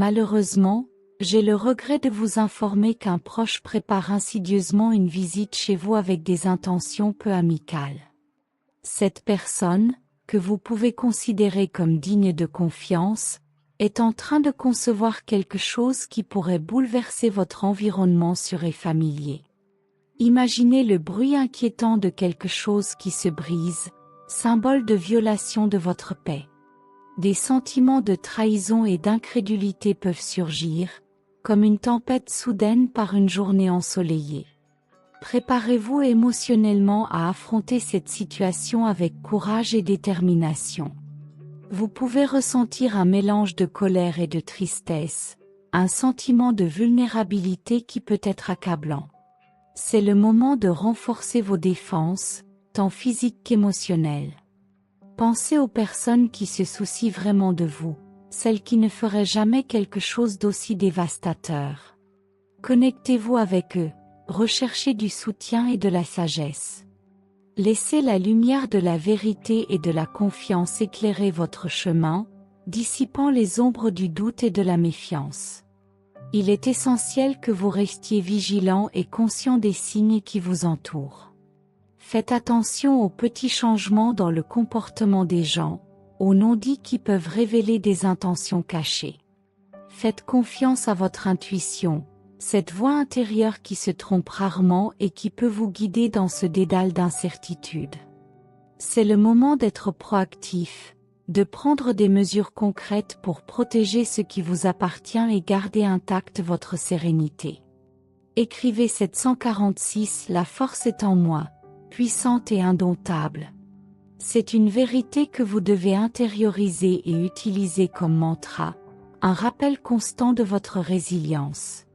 Malheureusement, j'ai le regret de vous informer qu'un proche prépare insidieusement une visite chez vous avec des intentions peu amicales. Cette personne, que vous pouvez considérer comme digne de confiance, est en train de concevoir quelque chose qui pourrait bouleverser votre environnement sûr et familier. Imaginez le bruit inquiétant de quelque chose qui se brise, symbole de violation de votre paix. Des sentiments de trahison et d'incrédulité peuvent surgir, comme une tempête soudaine par une journée ensoleillée. Préparez-vous émotionnellement à affronter cette situation avec courage et détermination. Vous pouvez ressentir un mélange de colère et de tristesse, un sentiment de vulnérabilité qui peut être accablant. C'est le moment de renforcer vos défenses, tant physiques qu'émotionnelles. Pensez aux personnes qui se soucient vraiment de vous, celles qui ne feraient jamais quelque chose d'aussi dévastateur. Connectez-vous avec eux, recherchez du soutien et de la sagesse. Laissez la lumière de la vérité et de la confiance éclairer votre chemin, dissipant les ombres du doute et de la méfiance. Il est essentiel que vous restiez vigilant et conscient des signes qui vous entourent. Faites attention aux petits changements dans le comportement des gens, aux non-dits qui peuvent révéler des intentions cachées. Faites confiance à votre intuition, cette voix intérieure qui se trompe rarement et qui peut vous guider dans ce dédale d'incertitude. C'est le moment d'être proactif, de prendre des mesures concrètes pour protéger ce qui vous appartient et garder intacte votre sérénité. Écrivez 746 « La force est en moi ». Puissante et indomptable. C'est une vérité que vous devez intérioriser et utiliser comme mantra, un rappel constant de votre résilience.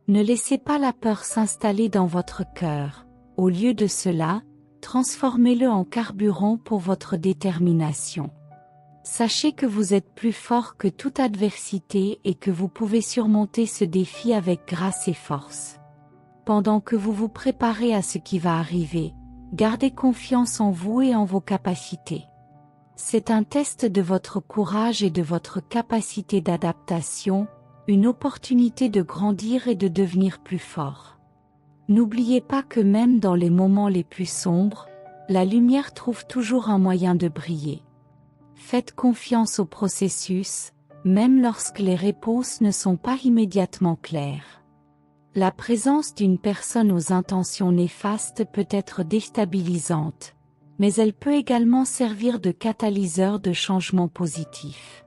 Ne laissez pas la peur s'installer dans votre cœur, au lieu de cela, transformez-le en carburant pour votre détermination. Sachez que vous êtes plus fort que toute adversité et que vous pouvez surmonter ce défi avec grâce et force. Pendant que vous vous préparez à ce qui va arriver, gardez confiance en vous et en vos capacités. C'est un test de votre courage et de votre capacité d'adaptation, une opportunité de grandir et de devenir plus fort. N'oubliez pas que même dans les moments les plus sombres, la lumière trouve toujours un moyen de briller. Faites confiance au processus, même lorsque les réponses ne sont pas immédiatement claires. La présence d'une personne aux intentions néfastes peut être déstabilisante, mais elle peut également servir de catalyseur de changements positifs.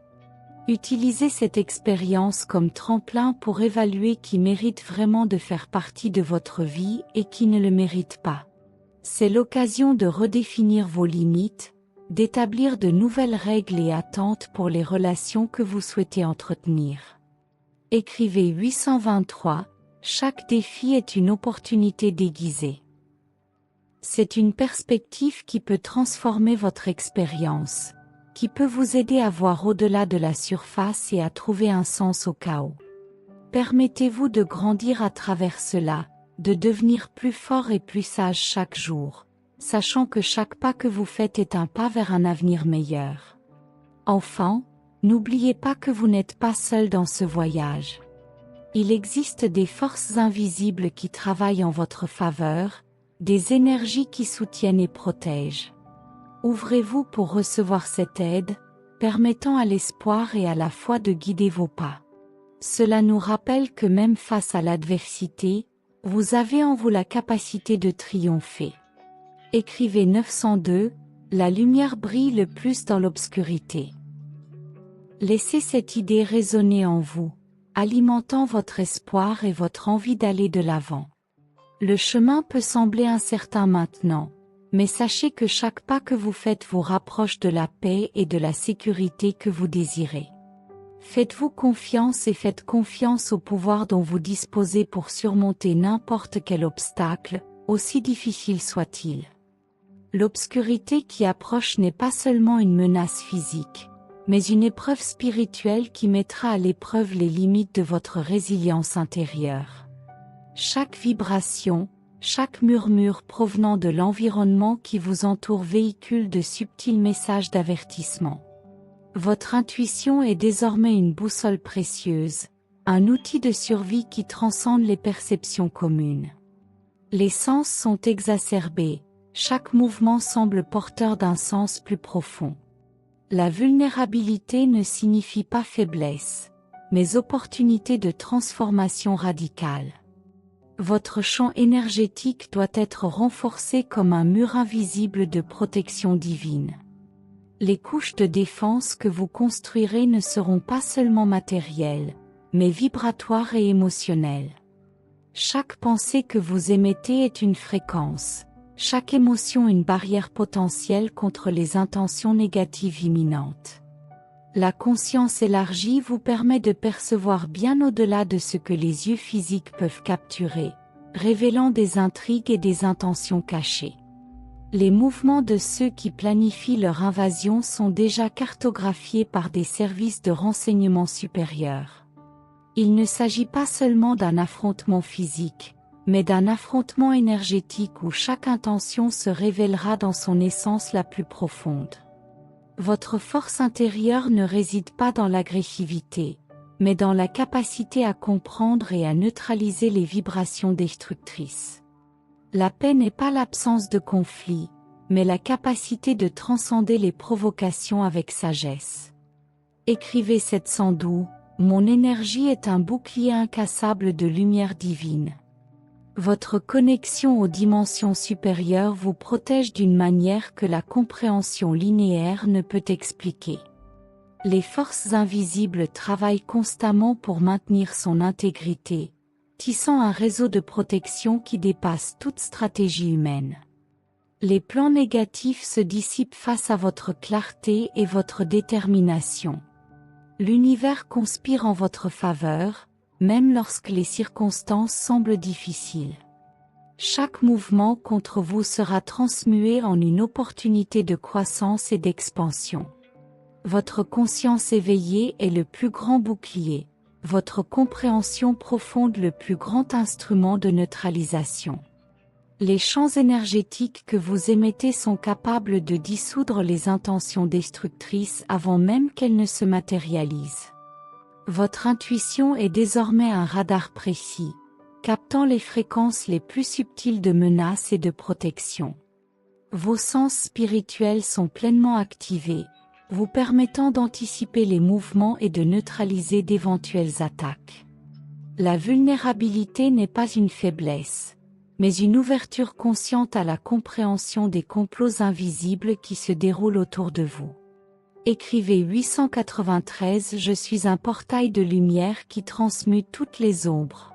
Utilisez cette expérience comme tremplin pour évaluer qui mérite vraiment de faire partie de votre vie et qui ne le mérite pas. C'est l'occasion de redéfinir vos limites, d'établir de nouvelles règles et attentes pour les relations que vous souhaitez entretenir. Écrivez 823. Chaque défi est une opportunité déguisée. C'est une perspective qui peut transformer votre expérience, qui peut vous aider à voir au-delà de la surface et à trouver un sens au chaos. Permettez-vous de grandir à travers cela, de devenir plus fort et plus sage chaque jour, sachant que chaque pas que vous faites est un pas vers un avenir meilleur. Enfin, n'oubliez pas que vous n'êtes pas seul dans ce voyage. Il existe des forces invisibles qui travaillent en votre faveur, des énergies qui soutiennent et protègent. Ouvrez-vous pour recevoir cette aide, permettant à l'espoir et à la foi de guider vos pas. Cela nous rappelle que même face à l'adversité, vous avez en vous la capacité de triompher. Écrivez 902, la lumière brille le plus dans l'obscurité. Laissez cette idée résonner en vous, alimentant votre espoir et votre envie d'aller de l'avant. Le chemin peut sembler incertain maintenant, mais sachez que chaque pas que vous faites vous rapproche de la paix et de la sécurité que vous désirez. Faites-vous confiance et faites confiance au pouvoir dont vous disposez pour surmonter n'importe quel obstacle, aussi difficile soit-il. L'obscurité qui approche n'est pas seulement une menace physique, mais une épreuve spirituelle qui mettra à l'épreuve les limites de votre résilience intérieure. Chaque vibration, chaque murmure provenant de l'environnement qui vous entoure véhicule de subtils messages d'avertissement. Votre intuition est désormais une boussole précieuse, un outil de survie qui transcende les perceptions communes. Les sens sont exacerbés, chaque mouvement semble porteur d'un sens plus profond. La vulnérabilité ne signifie pas faiblesse, mais opportunité de transformation radicale. Votre champ énergétique doit être renforcé comme un mur invisible de protection divine. Les couches de défense que vous construirez ne seront pas seulement matérielles, mais vibratoires et émotionnelles. Chaque pensée que vous émettez est une fréquence, chaque émotion une barrière potentielle contre les intentions négatives imminentes. La conscience élargie vous permet de percevoir bien au-delà de ce que les yeux physiques peuvent capturer, révélant des intrigues et des intentions cachées. Les mouvements de ceux qui planifient leur invasion sont déjà cartographiés par des services de renseignement supérieurs. Il ne s'agit pas seulement d'un affrontement physique, mais d'un affrontement énergétique où chaque intention se révélera dans son essence la plus profonde. Votre force intérieure ne réside pas dans l'agressivité, mais dans la capacité à comprendre et à neutraliser les vibrations destructrices. La paix n'est pas l'absence de conflit, mais la capacité de transcender les provocations avec sagesse. Écrivez 712, mon énergie est un bouclier incassable de lumière divine. Votre connexion aux dimensions supérieures vous protège d'une manière que la compréhension linéaire ne peut expliquer. Les forces invisibles travaillent constamment pour maintenir son intégrité, tissant un réseau de protection qui dépasse toute stratégie humaine. Les plans négatifs se dissipent face à votre clarté et votre détermination. L'univers conspire en votre faveur, même lorsque les circonstances semblent difficiles. Chaque mouvement contre vous sera transmué en une opportunité de croissance et d'expansion. Votre conscience éveillée est le plus grand bouclier, votre compréhension profonde le plus grand instrument de neutralisation. Les champs énergétiques que vous émettez sont capables de dissoudre les intentions destructrices avant même qu'elles ne se matérialisent. Votre intuition est désormais un radar précis, captant les fréquences les plus subtiles de menaces et de protection. Vos sens spirituels sont pleinement activés, vous permettant d'anticiper les mouvements et de neutraliser d'éventuelles attaques. La vulnérabilité n'est pas une faiblesse, mais une ouverture consciente à la compréhension des complots invisibles qui se déroulent autour de vous. Écrivez 893 Je suis un portail de lumière qui transmute toutes les ombres.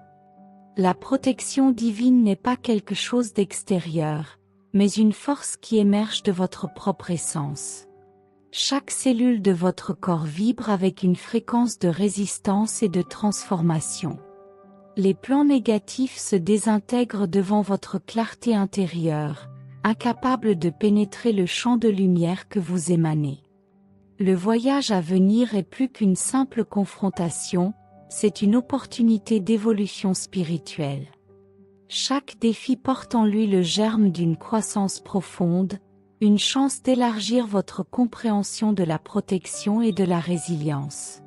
La protection divine n'est pas quelque chose d'extérieur, mais une force qui émerge de votre propre essence. Chaque cellule de votre corps vibre avec une fréquence de résistance et de transformation. Les plans négatifs se désintègrent devant votre clarté intérieure, incapables de pénétrer le champ de lumière que vous émanez. Le voyage à venir est plus qu'une simple confrontation, c'est une opportunité d'évolution spirituelle. Chaque défi porte en lui le germe d'une croissance profonde, une chance d'élargir votre compréhension de la protection et de la résilience.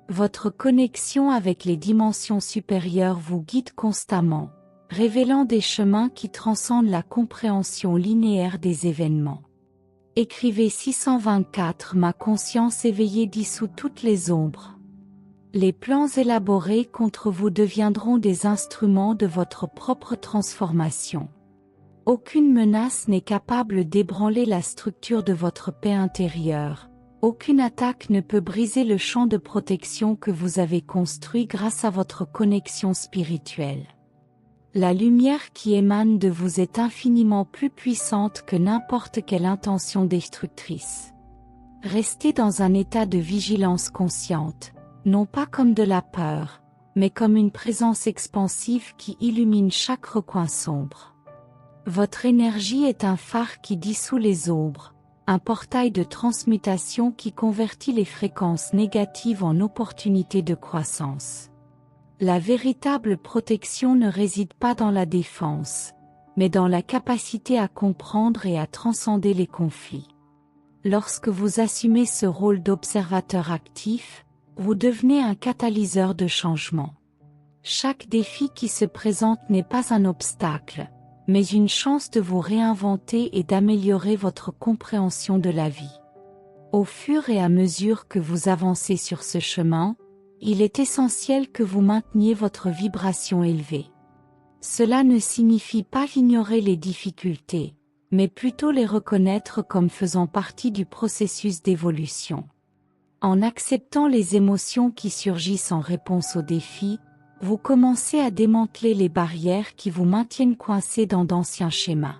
Votre connexion avec les dimensions supérieures vous guide constamment, révélant des chemins qui transcendent la compréhension linéaire des événements. Écrivez 624 Ma conscience éveillée dissout toutes les ombres. Les plans élaborés contre vous deviendront des instruments de votre propre transformation. Aucune menace n'est capable d'ébranler la structure de votre paix intérieure. Aucune attaque ne peut briser le champ de protection que vous avez construit grâce à votre connexion spirituelle. La lumière qui émane de vous est infiniment plus puissante que n'importe quelle intention destructrice. Restez dans un état de vigilance consciente, non pas comme de la peur, mais comme une présence expansive qui illumine chaque recoin sombre. Votre énergie est un phare qui dissout les ombres, un portail de transmutation qui convertit les fréquences négatives en opportunités de croissance. La véritable protection ne réside pas dans la défense, mais dans la capacité à comprendre et à transcender les conflits. Lorsque vous assumez ce rôle d'observateur actif, vous devenez un catalyseur de changement. Chaque défi qui se présente n'est pas un obstacle, mais une chance de vous réinventer et d'améliorer votre compréhension de la vie. Au fur et à mesure que vous avancez sur ce chemin, il est essentiel que vous mainteniez votre vibration élevée. Cela ne signifie pas ignorer les difficultés, mais plutôt les reconnaître comme faisant partie du processus d'évolution. En acceptant les émotions qui surgissent en réponse aux défis, vous commencez à démanteler les barrières qui vous maintiennent coincés dans d'anciens schémas.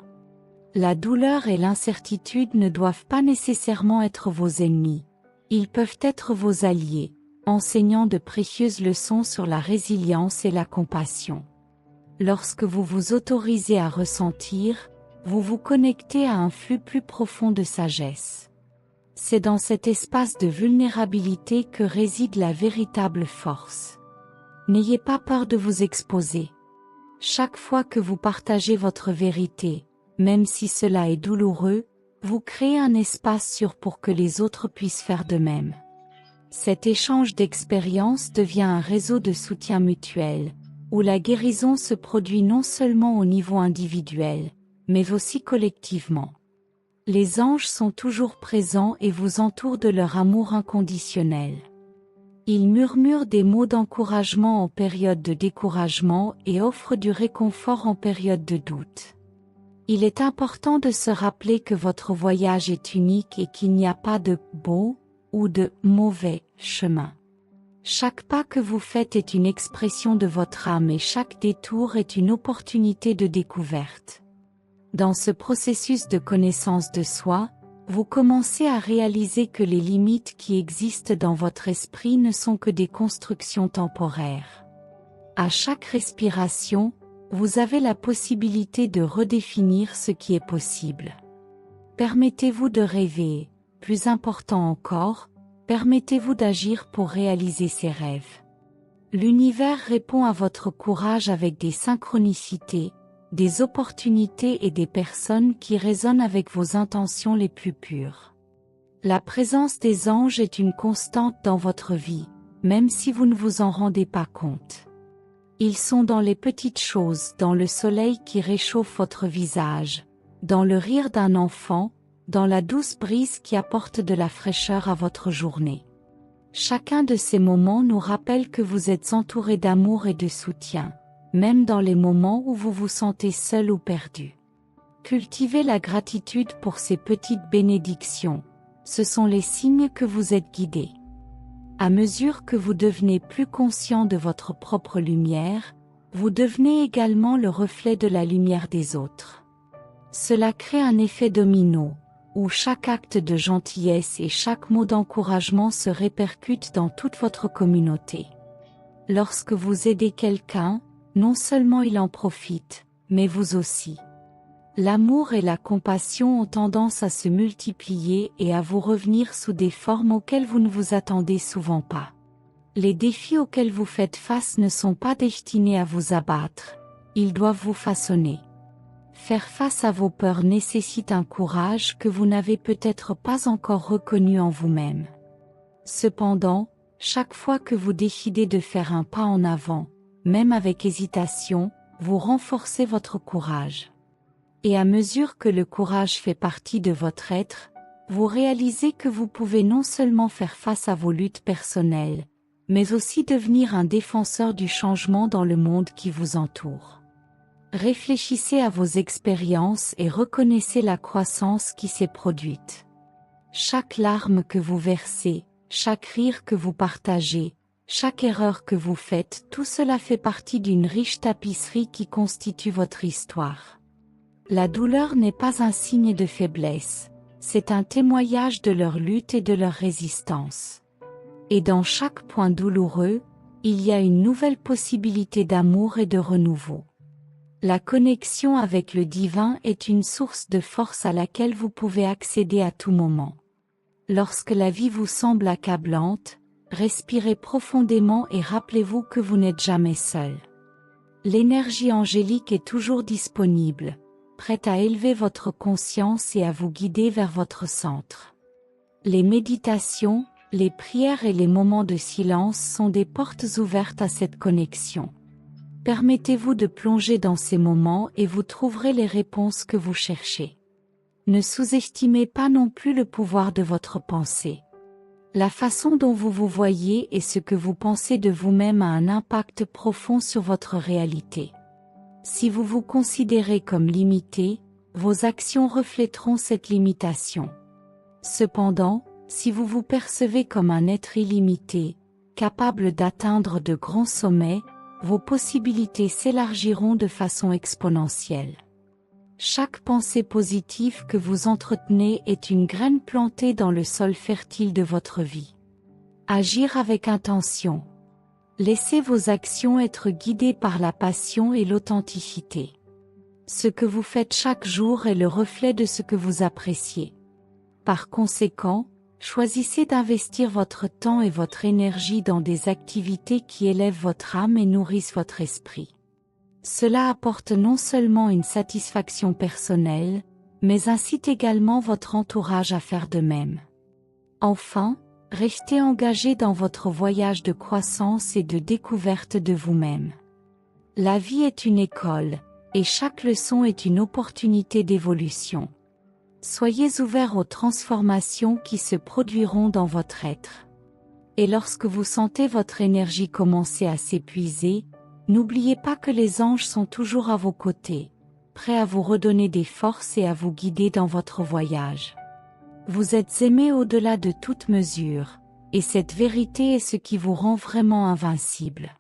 La douleur et l'incertitude ne doivent pas nécessairement être vos ennemis. Ils peuvent être vos alliés, enseignant de précieuses leçons sur la résilience et la compassion. Lorsque vous vous autorisez à ressentir, vous vous connectez à un flux plus profond de sagesse. C'est dans cet espace de vulnérabilité que réside la véritable force. N'ayez pas peur de vous exposer. Chaque fois que vous partagez votre vérité, même si cela est douloureux, vous créez un espace sûr pour que les autres puissent faire de même. Cet échange d'expériences devient un réseau de soutien mutuel, où la guérison se produit non seulement au niveau individuel, mais aussi collectivement. Les anges sont toujours présents et vous entourent de leur amour inconditionnel. Ils murmurent des mots d'encouragement en période de découragement et offrent du réconfort en période de doute. Il est important de se rappeler que votre voyage est unique et qu'il n'y a pas de bon ou de mauvais chemin. Chaque pas que vous faites est une expression de votre âme et chaque détour est une opportunité de découverte. Dans ce processus de connaissance de soi, vous commencez à réaliser que les limites qui existent dans votre esprit ne sont que des constructions temporaires. À chaque respiration, vous avez la possibilité de redéfinir ce qui est possible. Permettez-vous de rêver, plus important encore, permettez-vous d'agir pour réaliser ces rêves. L'univers répond à votre courage avec des synchronicités, des opportunités et des personnes qui résonnent avec vos intentions les plus pures. La présence des anges est une constante dans votre vie, même si vous ne vous en rendez pas compte. Ils sont dans les petites choses, dans le soleil qui réchauffe votre visage, dans le rire d'un enfant, dans la douce brise qui apporte de la fraîcheur à votre journée. Chacun de ces moments nous rappelle que vous êtes entouré d'amour et de soutien, même dans les moments où vous vous sentez seul ou perdu. Cultivez la gratitude pour ces petites bénédictions, ce sont les signes que vous êtes guidés. À mesure que vous devenez plus conscient de votre propre lumière, vous devenez également le reflet de la lumière des autres. Cela crée un effet domino, où chaque acte de gentillesse et chaque mot d'encouragement se répercute dans toute votre communauté. Lorsque vous aidez quelqu'un, non seulement il en profite, mais vous aussi. L'amour et la compassion ont tendance à se multiplier et à vous revenir sous des formes auxquelles vous ne vous attendez souvent pas. Les défis auxquels vous faites face ne sont pas destinés à vous abattre, ils doivent vous façonner. Faire face à vos peurs nécessite un courage que vous n'avez peut-être pas encore reconnu en vous-même. Cependant, chaque fois que vous décidez de faire un pas en avant, même avec hésitation, vous renforcez votre courage. Et à mesure que le courage fait partie de votre être, vous réalisez que vous pouvez non seulement faire face à vos luttes personnelles, mais aussi devenir un défenseur du changement dans le monde qui vous entoure. Réfléchissez à vos expériences et reconnaissez la croissance qui s'est produite. Chaque larme que vous versez, chaque rire que vous partagez, chaque erreur que vous faites, tout cela fait partie d'une riche tapisserie qui constitue votre histoire. La douleur n'est pas un signe de faiblesse, c'est un témoignage de leur lutte et de leur résistance. Et dans chaque point douloureux, il y a une nouvelle possibilité d'amour et de renouveau. La connexion avec le divin est une source de force à laquelle vous pouvez accéder à tout moment. Lorsque la vie vous semble accablante, respirez profondément et rappelez-vous que vous n'êtes jamais seul. L'énergie angélique est toujours disponible, prête à élever votre conscience et à vous guider vers votre centre. Les méditations, les prières et les moments de silence sont des portes ouvertes à cette connexion. Permettez-vous de plonger dans ces moments et vous trouverez les réponses que vous cherchez. Ne sous-estimez pas non plus le pouvoir de votre pensée. La façon dont vous vous voyez et ce que vous pensez de vous-même a un impact profond sur votre réalité. Si vous vous considérez comme limité, vos actions reflèteront cette limitation. Cependant, si vous vous percevez comme un être illimité, capable d'atteindre de grands sommets, vos possibilités s'élargiront de façon exponentielle. Chaque pensée positive que vous entretenez est une graine plantée dans le sol fertile de votre vie. Agir avec intention. Laissez vos actions être guidées par la passion et l'authenticité. Ce que vous faites chaque jour est le reflet de ce que vous appréciez. Par conséquent, choisissez d'investir votre temps et votre énergie dans des activités qui élèvent votre âme et nourrissent votre esprit. Cela apporte non seulement une satisfaction personnelle, mais incite également votre entourage à faire de même. Enfin, restez engagé dans votre voyage de croissance et de découverte de vous-même. La vie est une école, et chaque leçon est une opportunité d'évolution. Soyez ouverts aux transformations qui se produiront dans votre être. Et lorsque vous sentez votre énergie commencer à s'épuiser, n'oubliez pas que les anges sont toujours à vos côtés, prêts à vous redonner des forces et à vous guider dans votre voyage. Vous êtes aimés au-delà de toute mesure, et cette vérité est ce qui vous rend vraiment invincible.